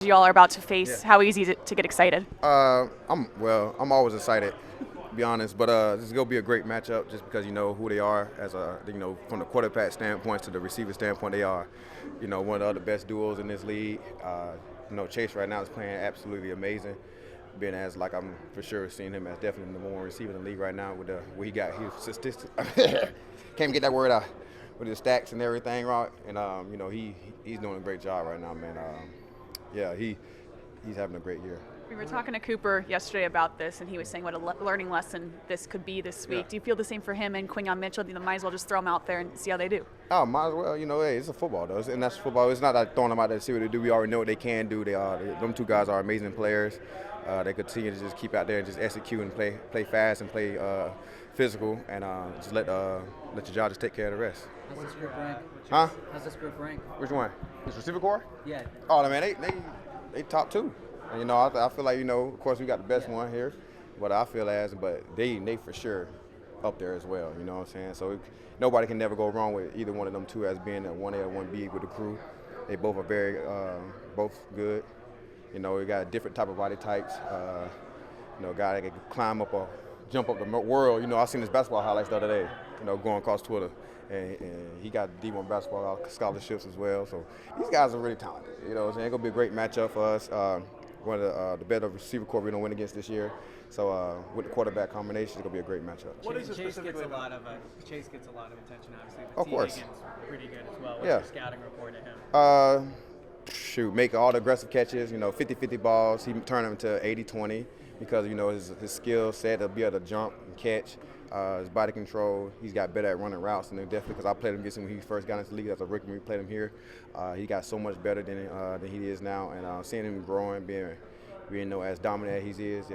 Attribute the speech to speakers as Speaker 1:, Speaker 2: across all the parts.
Speaker 1: y'all are about to face.
Speaker 2: Yeah.
Speaker 1: How easy is it to get excited?
Speaker 2: I'm always excited, to be honest. But this is gonna be a great matchup, just because you know who they are as from the quarterback standpoint to the receiver standpoint, they are, one of the other best duos in this league. Chase right now is playing absolutely amazing. Being as like I'm for sure seeing him as definitely the number one receiver in the league right now with what he got his statistics. Can't get that word out with his stacks and everything, right? And he's doing a great job right now, man. He's having a great year.
Speaker 1: We were talking to Cooper yesterday about this, and he was saying what a learning lesson this could be this week.
Speaker 2: Yeah.
Speaker 1: Do you feel the same for him and Quinyon Mitchell? Might as well just throw them out there and see how they do.
Speaker 2: Oh, might as well. Hey, it's a football, though. And that's football. It's not like throwing them out there to see what they do. We already know what they can do. Them two guys are amazing players. They continue to just keep out there and just execute and play fast and play physical, and just let your job just take care of the rest.
Speaker 3: How's this group rank?
Speaker 2: Huh?
Speaker 3: How's this group rank?
Speaker 2: Which one? This receiver core?
Speaker 3: Yeah.
Speaker 2: Oh, man, they top two. And, I feel like, of course we got the best one here, but they for sure up there as well, you know what I'm saying? So nobody can never go wrong with either one of them two as being a 1A or 1B with the crew. They both are both good. We got a different type of body types. A guy that can jump up the world. I seen his basketball highlights the other day, going across Twitter. And he got D1 basketball scholarships as well. So these guys are really talented. What I'm saying? It's going to be a great matchup for us. One of the better receiver corps we're going to win against this year. So with the quarterback combination, it's going to be a great matchup.
Speaker 4: Chase gets a lot of attention, obviously.
Speaker 2: Of course.
Speaker 4: Higgins pretty good as well. What's
Speaker 2: Yeah.
Speaker 4: your scouting report of him?
Speaker 2: Make all the aggressive catches, 50-50 balls. He turn them to 80-20 because, his skill set to be able to jump and catch, his body control. He's got better at running routes, and definitely because I played him against him when he first got into the league as a rookie. We played him here. He got so much better than he is now, and seeing him growing, being as dominant as he is,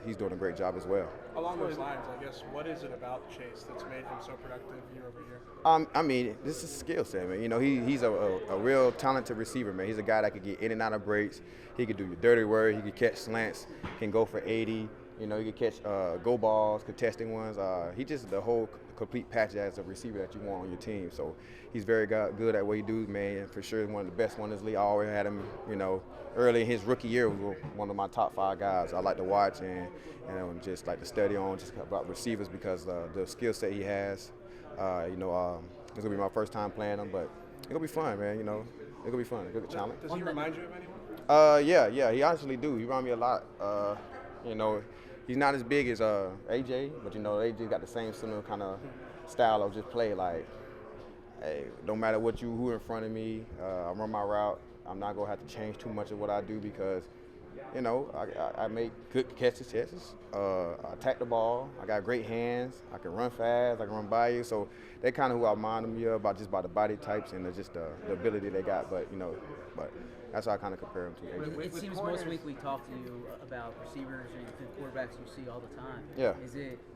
Speaker 2: he's doing a great job as well.
Speaker 5: Along those lines, I guess, what is it about Chase that's made him so productive year over year?
Speaker 2: This is a skill set, man. He's a real talented receiver, man. He's a guy that could get in and out of breaks. He could do your dirty work. He could catch slants. Can go for 80. He could catch go balls, contesting ones. He just the whole complete package as a receiver that you want on your team. So he's very good at what he does, man. And for sure, one of the best ones in this league. I always had him, early in his rookie year, was one of my top 5 guys I like to watch and just like to study on just about receivers because the skill set he has. It's gonna be my first time playing him, but it's gonna be fun, man. It's gonna be fun. It's a good challenge.
Speaker 5: Does he remind you of anyone?
Speaker 2: Yeah, he honestly do. He reminds me a lot. He's not as big as AJ, but AJ got the same similar kind of style of just play. Like, hey, no matter who in front of me, I run my route. I'm not gonna have to change too much of what I do because, I make good catches. I attack the ball. I got great hands. I can run fast. I can run by you. So they're kind of who I remind me of by the body types and just the ability they got. But that's how I kind of compare them to.
Speaker 3: It seems most week we talk to you about receivers and quarterbacks you see all the time.
Speaker 2: Yeah.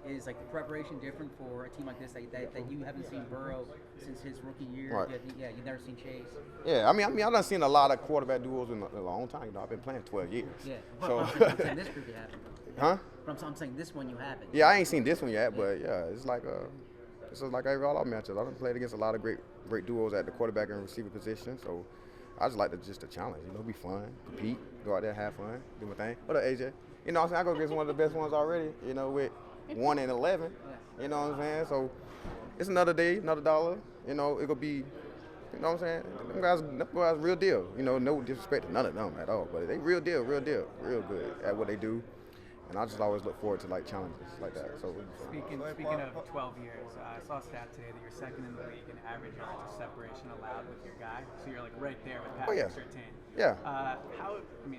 Speaker 3: Is like the preparation different for a team like this that you haven't seen Burrow since his rookie year?
Speaker 2: Right.
Speaker 3: You've never seen Chase.
Speaker 2: Yeah, I've done seen a lot of quarterback duels in a long time. I've been playing 12 years.
Speaker 3: Yeah.
Speaker 2: So.
Speaker 3: I'm saying this group you haven't.
Speaker 2: Huh?
Speaker 3: But I'm saying this one you haven't.
Speaker 2: Yeah, I ain't seen this one yet, but yeah, it's like every all-out matchups. I've played against a lot of great duos at the quarterback and receiver position, so I just like the challenge. Be fun, compete, go out there, have fun, do my thing. What up, AJ? I go against one of the best ones already. With 1-11. You know what I'm saying? So it's another day, another dollar. It gonna be. You know what I'm saying? Them guys real deal. No disrespect to none of them at all, but they real deal, real good at what they do. And I just always look forward to challenges like that. So
Speaker 4: Speaking of 12 years, I saw a stat today that you're second in the league in average yards of separation allowed with your guy. So you're right there with Patrick Surtain.
Speaker 2: Yeah.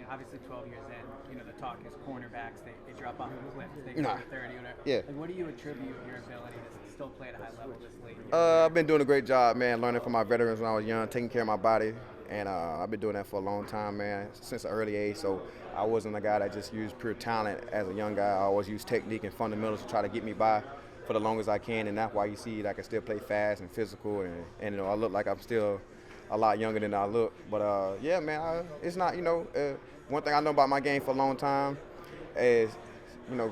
Speaker 4: Obviously 12 years in, the talk is cornerbacks, they drop off the cliff, they go to 30 or whatever.
Speaker 2: Yeah.
Speaker 4: What do you attribute your ability to still play at a high level this league?
Speaker 2: I've been doing a great job, man, learning from my veterans when I was young, taking care of my body. And I've been doing that for a long time, man, since an early age. So I wasn't a guy that just used pure talent as a young guy. I always used technique and fundamentals to try to get me by for the longest I can. And that's why you see that I can still play fast and physical. And I look like I'm still a lot younger than I look. But, yeah, man, it's not, one thing I know about my game for a long time is,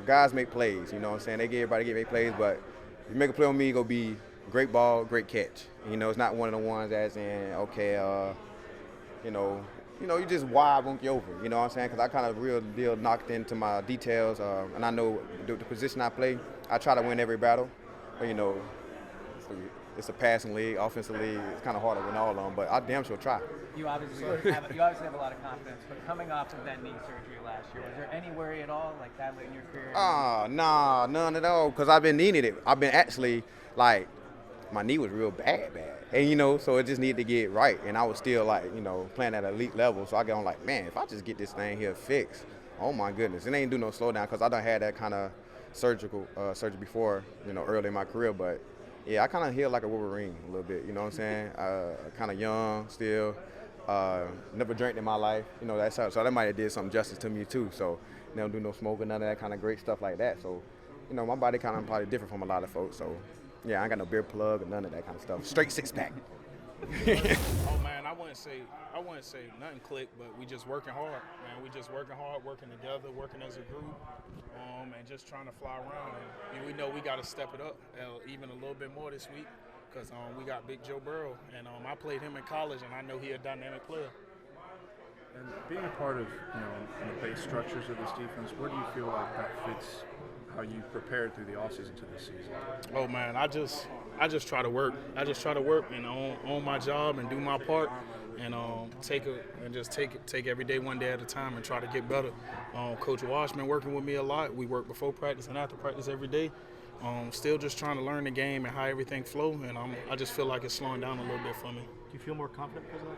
Speaker 2: guys make plays. You know what I'm saying? Everybody make plays. But if you make a play on me, it's going to be great ball, great catch. It's not one of the ones as in, okay, you just wide won't you over. You know what I'm saying? Because I kind of real deal knocked into my details, and I know the position I play. I try to win every battle, but it's a passing league, offensive league. It's kind of hard to win all of them, but I damn sure try.
Speaker 4: You obviously have a lot of confidence, but coming off of that knee surgery last year, was there any worry at all like that in your career?
Speaker 2: Nah, none at all. Because I've been needing it. I've been actually my knee was real bad, and so it just needed to get right. And I was still playing at an elite level. So I get on man, if I just get this thing here fixed, oh my goodness, it ain't do no slowdown because I done had that kind of surgery before, early in my career, but. Yeah, I kind of healed like a Wolverine a little bit, you know what I'm saying? Kind of young still, never drank in my life, so that might have did some justice to me too. So never do no smoking, none of that kind of great stuff like that. So, my body kind of probably different from a lot of folks. So, yeah, I ain't got no beer plug or none of that kind of stuff. Straight six-pack.
Speaker 6: Oh man, I wouldn't say nothing clicked, but we just working hard, man. We just working hard, working together, working as a group, and just trying to fly around. And we know we got to step it up even a little bit more this week because we got Big Joe Burrow, and I played him in college, and I know he a dynamic player.
Speaker 7: And being a part of the base structures of this defense, where do you feel like that fits how you prepared through the offseason to this season?
Speaker 6: Oh man, I just try to work. I just try to work and own my job and do my part, and take every day one day at a time and try to get better. Coach Walsh been working with me a lot. We work before practice and after practice every day. Still just trying to learn the game and how everything flow, and I just feel like it's slowing down a little bit for me.
Speaker 7: Do you feel more confident because of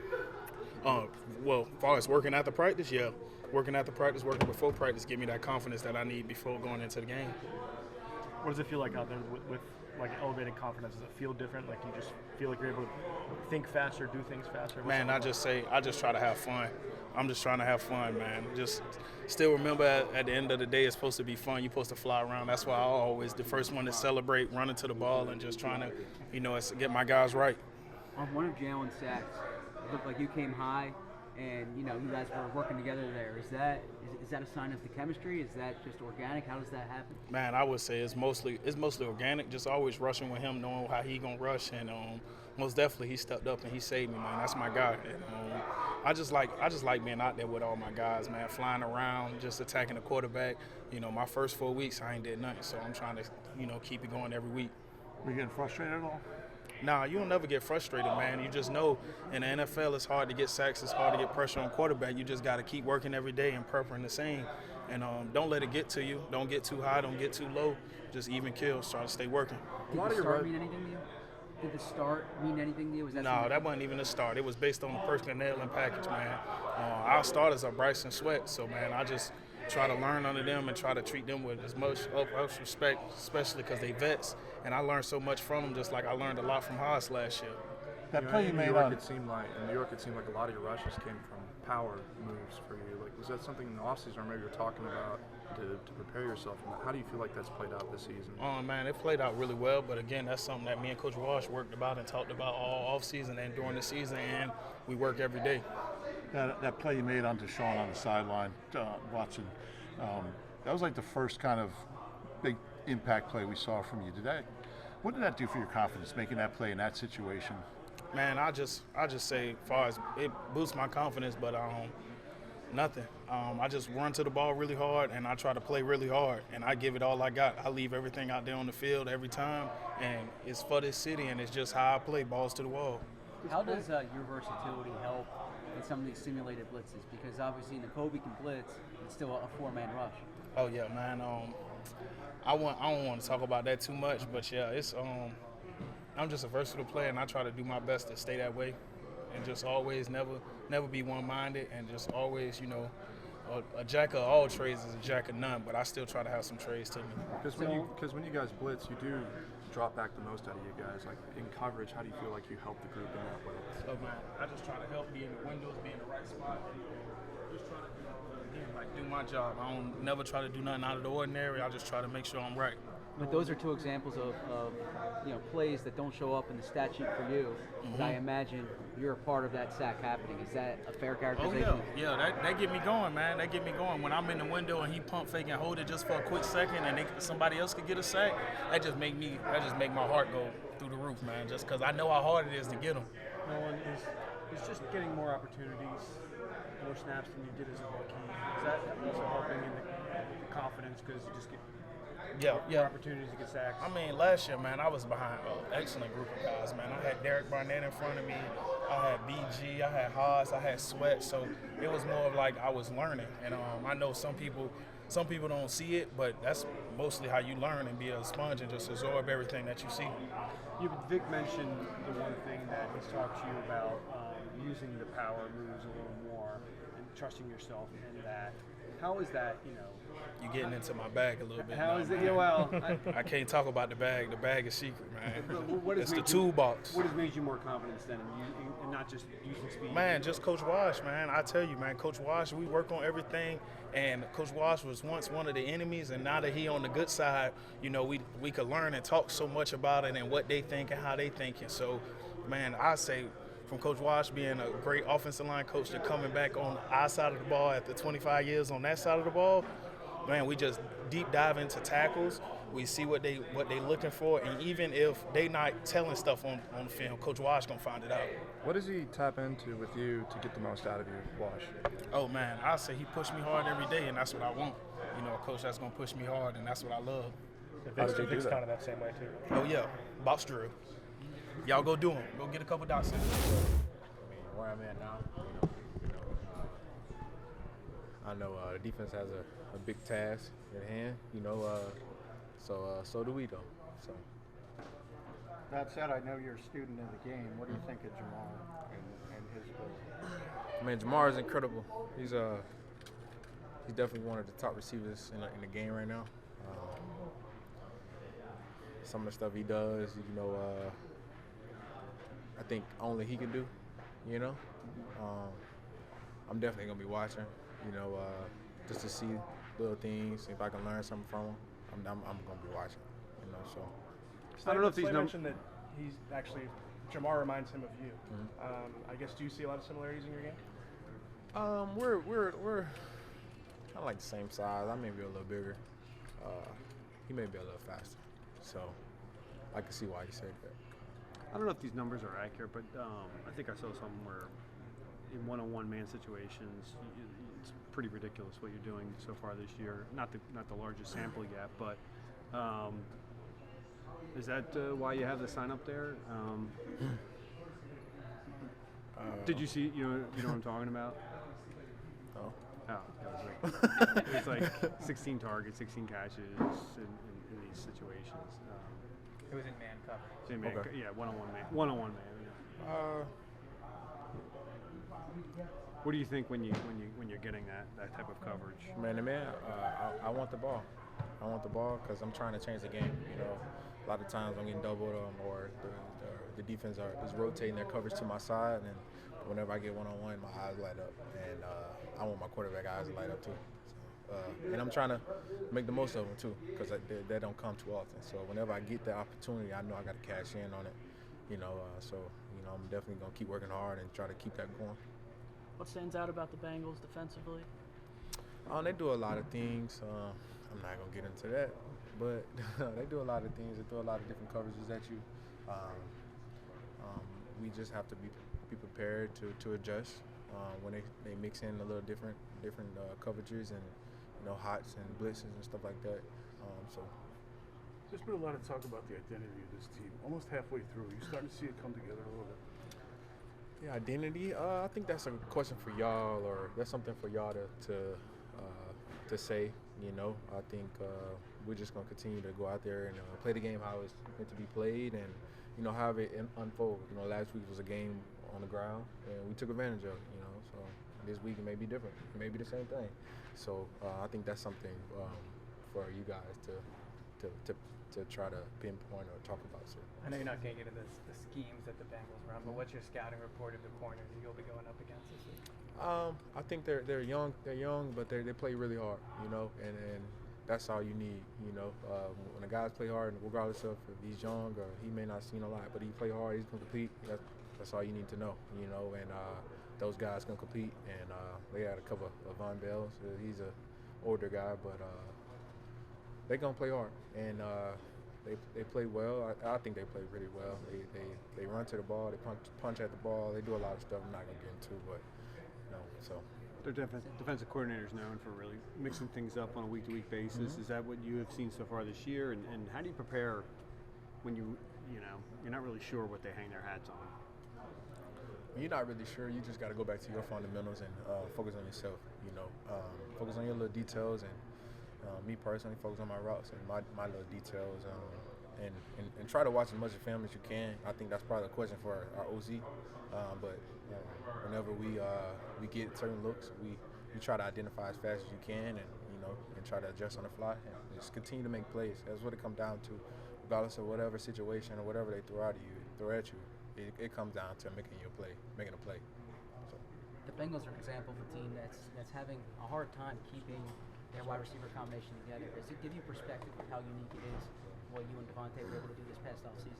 Speaker 7: that?
Speaker 6: Well, as far as working after practice, yeah. Working after practice, working before practice, give me that confidence that I need before going into the game.
Speaker 7: What does it feel like out there with elevated confidence? Does it feel different? Like you just feel like you're able to think faster, do things faster?
Speaker 6: Man, I just try to have fun. I'm just trying to have fun, man. Just still remember at the end of the day, it's supposed to be fun. You're supposed to fly around. That's why I always the first one to celebrate, running to the ball, and just trying to, get my guys right.
Speaker 3: On one of Jalen's sacks, it looked like you came high, and you guys were working together there. Is that a sign of the chemistry? Is that just organic? How does that happen?
Speaker 6: Man, I would say it's mostly organic. Just always rushing with him, knowing how he gonna rush, and most definitely he stepped up and he saved me, man. That's my guy. And, I just like being out there with all my guys, man. Flying around, just attacking the quarterback. My first 4 weeks I ain't did nothing, so I'm trying to keep it going every week.
Speaker 7: Were you getting frustrated at all?
Speaker 6: Nah, you don't never get frustrated, man. You just know in the NFL it's hard to get sacks, it's hard to get pressure on quarterback. You just got to keep working every day and preparing the same. And don't let it get to you. Don't get too high, don't get too low. Just even kills. Try to stay working.
Speaker 3: Did the start mean anything to you? Did the start mean anything to you?
Speaker 6: No, that wasn't even a start. It was based on the personnel and package, man. Our starters are Bryson Sweat, so, man, I just try to learn under them and try to treat them with as much utmost respect, especially because they vets. And I learned so much from them, just like I learned a lot from Haas last year.
Speaker 7: That play you made in New York, it seemed like a lot of your rushes came from power moves for you. Like, was that something in the offseason, or maybe you're talking about to prepare yourself from that? How do you feel like that's played out this season?
Speaker 6: Oh man, it played out really well. But again, that's something that me and Coach Walsh worked about and talked about all offseason and during the season, and we work every day.
Speaker 8: That play you made on Deshaun on the sideline, watching, that was like the first kind of big impact play we saw from you today. What did that do for your confidence, making that play in that situation?
Speaker 6: Man, I just say, as far as it boosts my confidence, but nothing. I just run to the ball really hard, and I try to play really hard, and I give it all I got. I leave everything out there on the field every time, and it's for this city, and it's just how I play, balls to the wall.
Speaker 3: How does your versatility help in some of these simulated blitzes? Because obviously in the Kobe can blitz, it's still a four-man rush.
Speaker 6: Oh yeah, man. I don't want to talk about that too much, but yeah, it's I'm just a versatile player, and I try to do my best to stay that way, and just always never be one-minded, and just always, a jack of all trades is a jack of none, but I still try to have some trades to me.
Speaker 7: Because when you guys blitz, you do drop back the most out of you guys. Like in coverage, how do you feel like you help the group in that way?
Speaker 6: So man, I just try to help, be in the windows, be in the right spot, just try to do my job. I don't never try to do nothing out of the ordinary. I just try to make sure I'm right.
Speaker 3: But those are two examples of plays that don't show up in the stat sheet for you. Mm-hmm. But I imagine you're a part of that sack happening. Is that a fair characterization?
Speaker 6: Oh yeah. That get me going, man. That get me going. When I'm in the window and he pump fake and hold it just for a quick second, and somebody else could get a sack, that just make my heart go through the roof, man. Just because I know how hard it is to get them.
Speaker 7: Nolan, is just getting more opportunities
Speaker 9: more snaps than you did as a rookie. Is that also helping in the confidence because you just get more opportunities to get sacks?
Speaker 6: I mean, last year, man, I was behind an excellent group of guys, man. I had Derek Barnett in front of me. I had BG, I had Haas, I had Sweat. So it was more of like I was learning. And I know some people don't see it, but that's mostly how you learn and be a sponge and just absorb everything that you see.
Speaker 9: Vic mentioned the one thing that he's talked to you about, using the power moves a little more and trusting yourself in that. How is that,
Speaker 6: You're getting into my bag a little bit.
Speaker 9: How is it?
Speaker 6: I can't talk about the bag. The bag is secret, man. It's the toolbox.
Speaker 9: What has made you more confident then, and not just using speed?
Speaker 6: Man, just Coach Wash, man. I tell you, man, Coach Wash, we work on everything. And Coach Wash was once one of the enemies, and now that he on the good side, we could learn and talk so much about it and what they think and how they thinking. So, man, I say from Coach Wash being a great offensive line coach to coming back on our side of the ball after 25 years on that side of the ball, man, we just deep dive into tackles. We see what they looking for, and even if they not telling stuff on the film, Coach Wash gonna find it out.
Speaker 7: What does he tap into with you to get the most out of you, Wash?
Speaker 6: Oh man, I say he pushed me hard every day, and that's what I want. A coach that's gonna push me hard, and that's what I love.
Speaker 9: Vic's kind of that same way too.
Speaker 6: Oh yeah, box drill. Y'all go do them. Go get a couple dots in.
Speaker 10: Where I'm at now, I know the defense has a big task at hand, so do we though. So.
Speaker 11: That said, I know you're a student in the game. What do you think of Jamar and his ability?
Speaker 10: I mean, Jamar is incredible. He's definitely one of the top receivers in the game right now. Some of the stuff he does, I think only he can do. I'm definitely gonna be watching. Just to see little things. If I can learn something from him, I'm gonna be watching. So.
Speaker 9: I don't know if these numbers.
Speaker 5: mentioned that he's actually Jamar reminds him of you. I guess do you see a lot of similarities in your game?
Speaker 10: We're kind of like the same size. I may be a little bigger. He may be a little faster. So I can see why you said that.
Speaker 9: I don't know if these numbers are accurate, but I think I saw something where in one-on-one man situations, it's pretty ridiculous what you're doing so far this year. Not the largest sample yet, but is that why you have the sign up there? Did you see? You know what I'm talking about?
Speaker 10: Oh.
Speaker 9: Oh, that was like it was like 16 targets, 16 catches in these situations.
Speaker 4: It was in man coverage.
Speaker 10: Okay.
Speaker 9: Yeah, one-on-one man. Yeah. What do you think when you're getting that type of coverage?
Speaker 10: Man, I want the ball. I want the ball because I'm trying to change the game. A lot of times I'm getting doubled or the defense is rotating their coverage to my side, and whenever I get one-on-one, my eyes light up, and I want my quarterback eyes to light up too. And I'm trying to make the most of them too, because they don't come too often. So whenever I get the opportunity, I know I got to cash in on it. I'm definitely gonna keep working hard and try to keep that going.
Speaker 12: What stands out about the Bengals defensively?
Speaker 10: They do a lot of things. I'm not gonna get into that, but they do a lot of things. They throw a lot of different coverages at you. We just have to be prepared to adjust when they mix in a little different coverages and hots and blitzes and stuff like that.
Speaker 8: There's been a lot of talk about the identity of this team. Almost halfway through, you starting to see it come together a little bit.
Speaker 10: Yeah, identity. I think that's a question for y'all, or that's something for y'all to say. I think we're just gonna continue to go out there and play the game how it's meant to be played, and have it unfold. Last week was a game on the ground, and we took advantage of it. So this week it may be different. It may be the same thing. So I think that's something for you guys to try to pinpoint or talk about. So
Speaker 4: I know you're not getting into the schemes that the Bengals run, but what's your scouting report of the corners you'll be going up against this week?
Speaker 10: I think they're young. They're young, but they play really hard. And that's all you need. When the guys play hard, regardless of if he's young or he may not seen a lot, but he play hard, he's gonna compete. That's all you need to know. And those guys can compete. And they had a couple of Von Bells. He's a older guy, but they're gonna play hard. And they play well. I think they play really well. They run to the ball. They punch at the ball. They do a lot of stuff I'm not gonna get into, but so
Speaker 9: Their defensive coordinator is known for really mixing things up on a week-to-week basis.
Speaker 10: Mm-hmm.
Speaker 9: Is that what you have seen so far this year? And how do you prepare when you're not really sure what they hang their hats on?
Speaker 10: When you're not really sure, you just got to go back to your fundamentals and focus on yourself. Focus on your little details, and me personally, focus on my routes and my little details, and try to watch as much of film as you can. I think that's probably a question for our OZ. But whenever we get certain looks, we try to identify as fast as you can, and try to adjust on the fly and just continue to make plays. That's what it comes down to, regardless of whatever situation or whatever they throw at you. It comes down to making a play. So.
Speaker 3: The Bengals are an example of a team that's having a hard time keeping their wide receiver combination together. Does it give you perspective of how unique it is what you and Devontae were able to do this past offseason?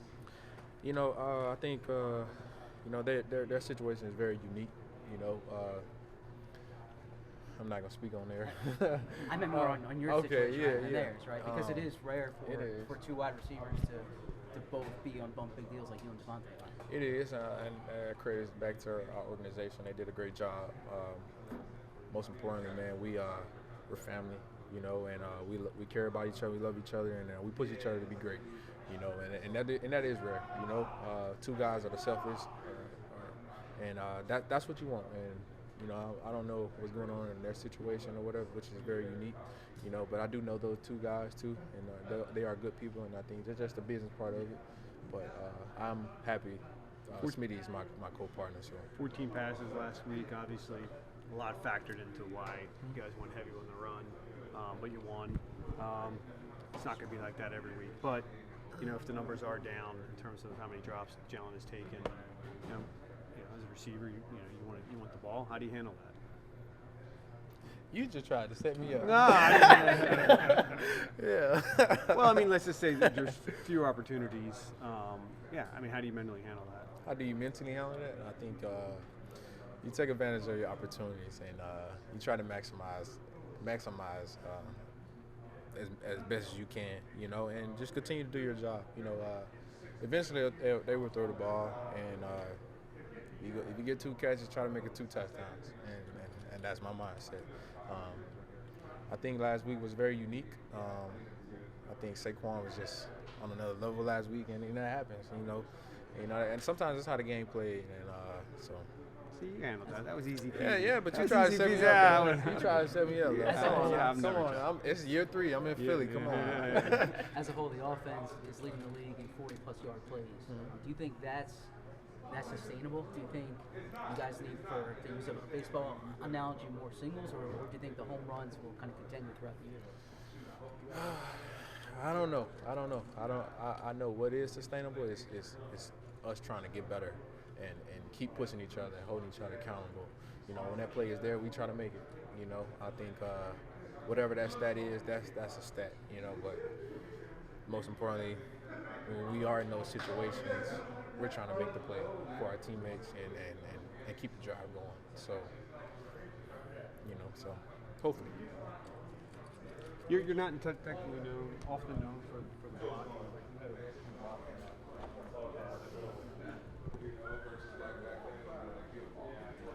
Speaker 10: I think their situation is very unique. I'm not gonna speak on there.
Speaker 3: I meant more on your situation than theirs, right? Because it is rare for two wide receivers to both be on bump big deals like you and Devontae.
Speaker 10: It is, and credit back to our organization. They did a great job. Most importantly, man, we're family, and we care about each other. We love each other, and we push each other to be great, and that is rare. Two guys that are selfless, and that's what you want. And I don't know what's going on in their situation or whatever, which is very unique, but I do know those two guys too, and they are good people, and I think it's just the business part of it. But I'm happy. Smitty is my co-partner. So
Speaker 9: 14 passes last week. Obviously, a lot factored into why you guys went heavy on the run, but you won. It's not going to be like that every week. But if the numbers are down in terms of how many drops Jalen has taken, as a receiver, you want the ball. How do you handle that?
Speaker 10: You just tried to set me up.
Speaker 9: No, I didn't. Yeah. Well, I mean, let's just say that there's fewer opportunities. How do you mentally handle that?
Speaker 10: How do you mentally handle that? I think you take advantage of your opportunities, and you try to maximize as best as you can, and just continue to do your job. Eventually they will throw the ball, and if you get 2 catches, try to make it 2 touchdowns, and that's my mindset. I think last week was very unique. I think Saquon was just on another level last week, and that happens, and sometimes that's how the game played, and so.
Speaker 9: See, you handled that. That was easy.
Speaker 10: Yeah, but you tried to set me up. You tried to set me up. Come on. It's year 3. I'm in Philly. Come on.
Speaker 3: As a whole, the offense is leading the league in 40-plus yard plays. Do you think that's sustainable? Do you think you guys need, to use a baseball analogy, more singles, or do you think the home runs will kind of continue throughout the year?
Speaker 10: I don't know. I know what is sustainable is us trying to get better and keep pushing each other and holding each other accountable. When that play is there, we try to make it. I think whatever that stat is, that's a stat. But most importantly, when we are in those situations, we're trying to make the play for our teammates and keep the drive going. So, so hopefully.
Speaker 9: You're not technically often known for the block.